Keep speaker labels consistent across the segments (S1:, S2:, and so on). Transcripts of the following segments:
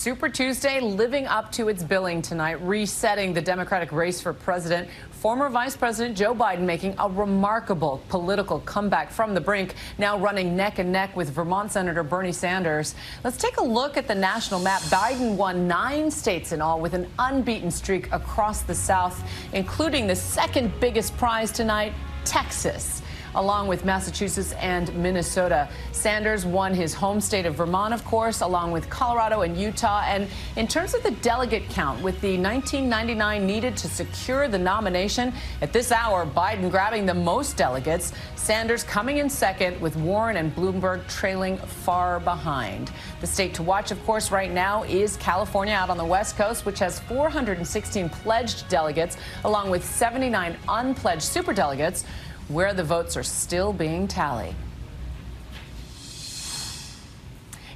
S1: Super Tuesday living up to its billing tonight, resetting the Democratic race for president. Former Vice President Joe Biden making a remarkable political comeback from the brink, now running neck and neck with Vermont Senator Bernie Sanders. Let's take a look at the national map. Biden won 9 states in all with an unbeaten streak across the South, including the second biggest prize tonight, Texas, along with Massachusetts and Minnesota. Sanders won his home state of Vermont, of course, along with Colorado and Utah. And in terms of the delegate count, with the 1999 needed to secure the nomination, at this hour, Biden grabbing the most delegates, Sanders coming in second, with Warren and Bloomberg trailing far behind. The state to watch, of course, right now is California out on the West Coast, which has 416 pledged delegates, along with 79 unpledged superdelegates, where the votes are still being tallied.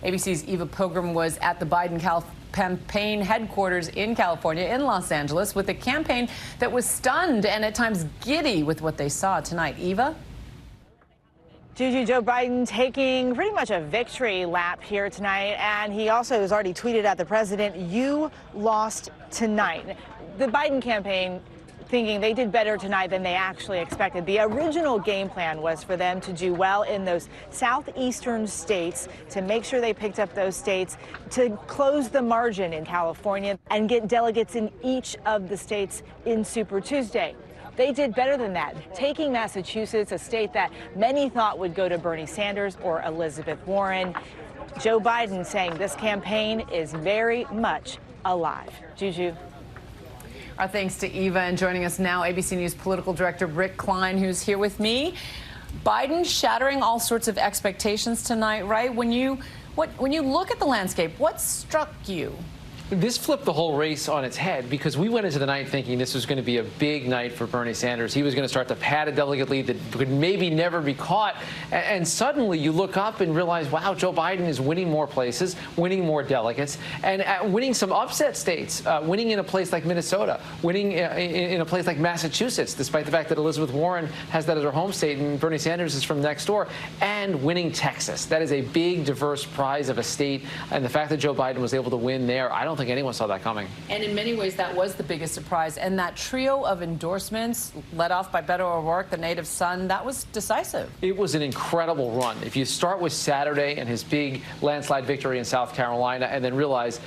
S1: ABC's Eva Pilgrim was at the Biden campaign headquarters in California, in Los Angeles, with a campaign that was stunned and at times giddy with what they saw tonight. Eva?
S2: Juju, Joe Biden taking pretty much a victory lap here tonight, and he also has already tweeted at the president, "You lost tonight." The Biden campaign thinking they did better tonight than they actually expected. The original game plan was for them to do well in those southeastern states, to make sure they picked up those states, to close the margin in California and get delegates in each of the states in Super Tuesday. They did better than that, taking Massachusetts, a state that many thought would go to Bernie Sanders or Elizabeth Warren. Joe Biden saying this campaign is very much alive. Juju.
S1: Our thanks to Eva, and joining us now, ABC News political director Rick Klein, who's here with me. Biden shattering all sorts of expectations tonight, right? When you look at the landscape, what struck you?
S3: This flipped the whole race on its head, because we went into the night thinking this was going to be a big night for Bernie Sanders. He was going to start to pad a delegate lead that could maybe never be caught. And suddenly you look up and realize, wow, Joe Biden is winning more places, winning more delegates, and winning some upset states, winning in a place like Minnesota, winning in a place like Massachusetts, despite the fact that Elizabeth Warren has that as her home state and Bernie Sanders is from next door, and winning Texas. That is a big, diverse prize of a state. And the fact that Joe Biden was able to win there, I don't think anyone saw that coming.
S1: And in many ways, that was the biggest surprise. And that trio of endorsements, led off by Beto O'Rourke, the native son, that was decisive.
S3: It was an incredible run. If you start with Saturday and his big landslide victory in South Carolina, and then realize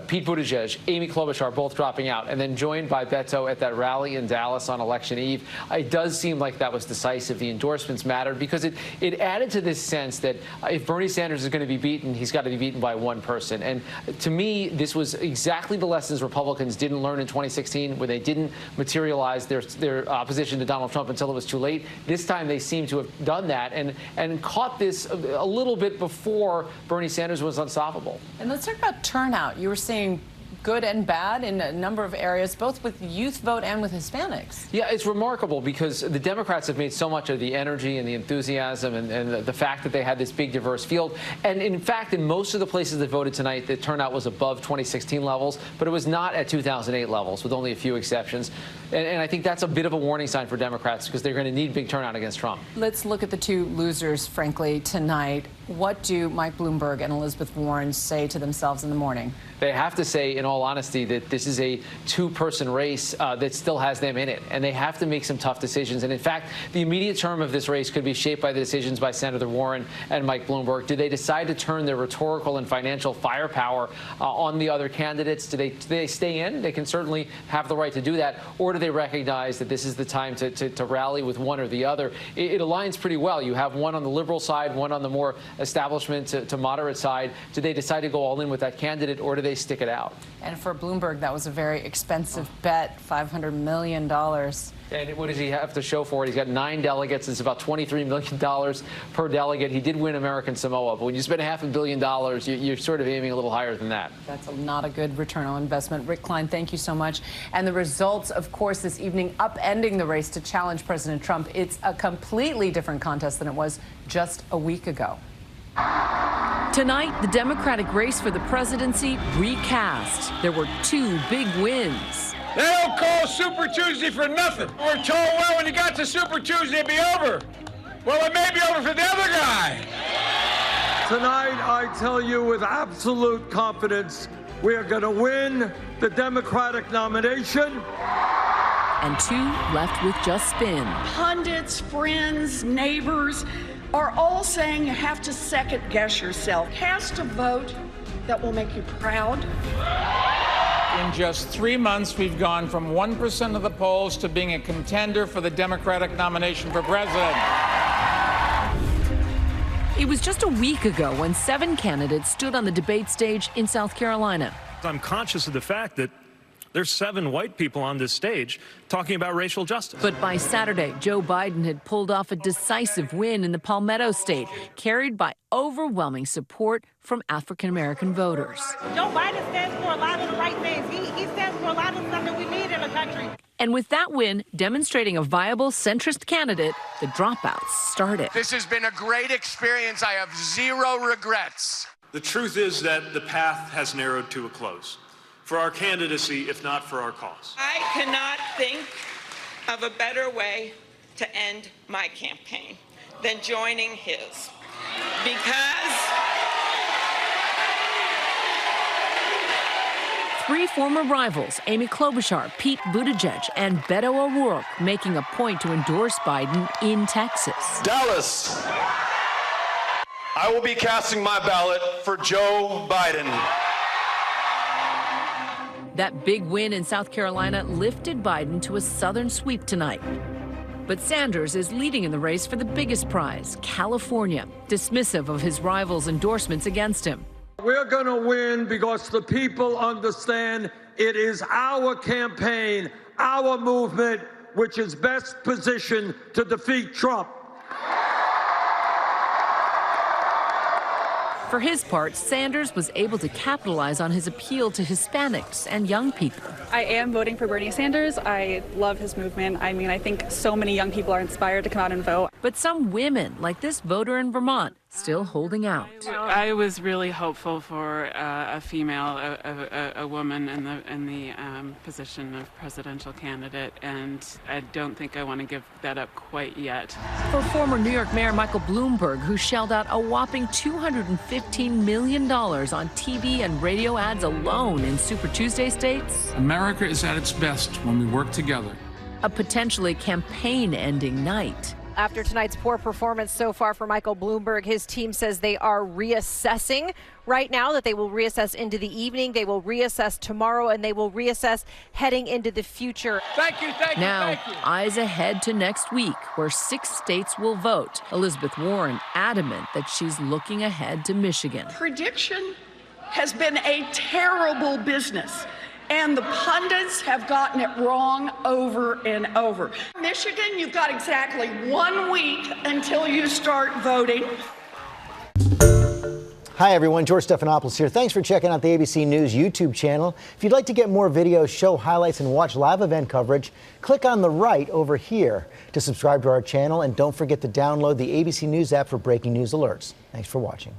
S3: Pete Buttigieg, Amy Klobuchar both dropping out, and then joined by Beto at that rally in Dallas on election eve, it does seem like that was decisive. The endorsements mattered because it added to this sense that if Bernie Sanders is going to be beaten, he's got to be beaten by one person. And to me, this was exactly the lessons Republicans didn't learn in 2016, where they didn't materialize their opposition to Donald Trump until it was too late. This time they seem to have done that and caught this a little bit before Bernie Sanders was unstoppable.
S1: And let's talk about turnout. You were seeing good and bad in a number of areas, both with youth vote and with Hispanics.
S3: Yeah, it's remarkable because the Democrats have made so much of the energy and the enthusiasm and the fact that they had this big, diverse field. And in fact, in most of the places that voted tonight, the turnout was above 2016 levels, but it was not at 2008 levels, with only a few exceptions. And I think that's a bit of a warning sign for Democrats, because they're going to need big turnout against Trump.
S1: Let's look at the two losers, frankly, tonight. What do Mike Bloomberg and Elizabeth Warren say to themselves in the morning?
S3: They have to say, in all honesty, that this is a two-person race that still has them in it, and they have to make some tough decisions. And in fact, the immediate term of this race could be shaped by the decisions by Senator Warren and Mike Bloomberg. Do they decide to turn their rhetorical and financial firepower on the other candidates? Do they stay in? They can certainly have the right to do that. Or do they recognize that this is the time to rally with one or the other? It aligns pretty well. You have one on the liberal side, one on the more establishment to moderate side. Do they decide to go all in with that candidate, or do they stick it out?
S1: And for Bloomberg, that was a very expensive bet, $500 million.
S3: And what does he have to show for it? He's got 9 delegates. It's about $23 million per delegate. He did win American Samoa, but when you spend $500 million, you're sort of aiming a little higher than that.
S1: That's not a good return on investment. Rick Klein, thank you so much. And the results, of course, this evening, upending the race to challenge President Trump. It's a completely different contest than it was just a week ago.
S4: Tonight, the Democratic race for the presidency recast. There were 2 big wins.
S5: They don't call Super Tuesday for nothing. We're told, well, when you got to Super Tuesday, it'd be over. Well, it may be over for the other guy.
S6: Tonight, I tell you with absolute confidence, We are going to win the Democratic nomination.
S4: And 2 left with just spin.
S7: Pundits, friends, neighbors are all saying you have to second guess yourself. Cast a vote that will make you proud.
S5: In just 3 months, we've gone from 1% of the polls to being a contender for the Democratic nomination for president.
S4: It was just a week ago when 7 candidates stood on the debate stage in South Carolina.
S8: I'm conscious of the fact that there's 7 white people on this stage talking about racial justice.
S4: But by Saturday, Joe Biden had pulled off a decisive win in the Palmetto State, carried by overwhelming support from African-American voters.
S9: Joe Biden stands for a lot of the right things. He stands for a lot of stuff that we need in the country.
S4: And with that win, demonstrating a viable centrist candidate, the dropouts started.
S10: This has been a great experience. I have 0 regrets.
S8: The truth is that the path has narrowed to a close for our candidacy, if not for our cause.
S7: I cannot think of a better way to end my campaign than joining his. Because
S4: 3 former rivals, Amy Klobuchar, Pete Buttigieg, and Beto O'Rourke, making a point to endorse Biden in Texas.
S11: Dallas, I will be casting my ballot for Joe Biden.
S4: That big win in South Carolina lifted Biden to a southern sweep tonight. But Sanders is leading in the race for the biggest prize, California, dismissive of his rivals' endorsements against him.
S6: We're going to win because the people understand it is our campaign, our movement, which is best positioned to defeat Trump.
S4: For his part, Sanders was able to capitalize on his appeal to Hispanics and young people.
S12: I am voting for Bernie Sanders. I love his movement. I mean, I think so many young people are inspired to come out and vote.
S4: But some women, like this voter in Vermont, still holding out.
S13: I was really hopeful for a female, a woman in the position of presidential candidate, and I don't think I want to give that up quite yet.
S4: For former New York Mayor Michael Bloomberg, who shelled out a whopping $215 million on TV and radio ads alone in Super Tuesday states.
S5: America is at its best when we work together.
S4: A potentially campaign-ending night.
S14: After tonight's poor performance so far for Michael Bloomberg, his team says they are reassessing right now, that they will reassess into the evening, they will reassess tomorrow, and they will reassess heading into the future.
S5: Thank you, thank you,
S4: Now,
S5: thank you.
S4: eyes ahead to next week, where 6 states will vote. Elizabeth Warren adamant that she's looking ahead to Michigan.
S7: prediction has been a terrible business, and the pundits have gotten it wrong over and over. Michigan, you've got exactly 1 week until you start voting.
S15: Hi, everyone. George Stephanopoulos here. Thanks for checking out the ABC News YouTube channel. If you'd like to get more videos, show highlights, and watch live event coverage, click on the right over here to subscribe to our channel. And don't forget to download the ABC News app for breaking news alerts. Thanks for watching.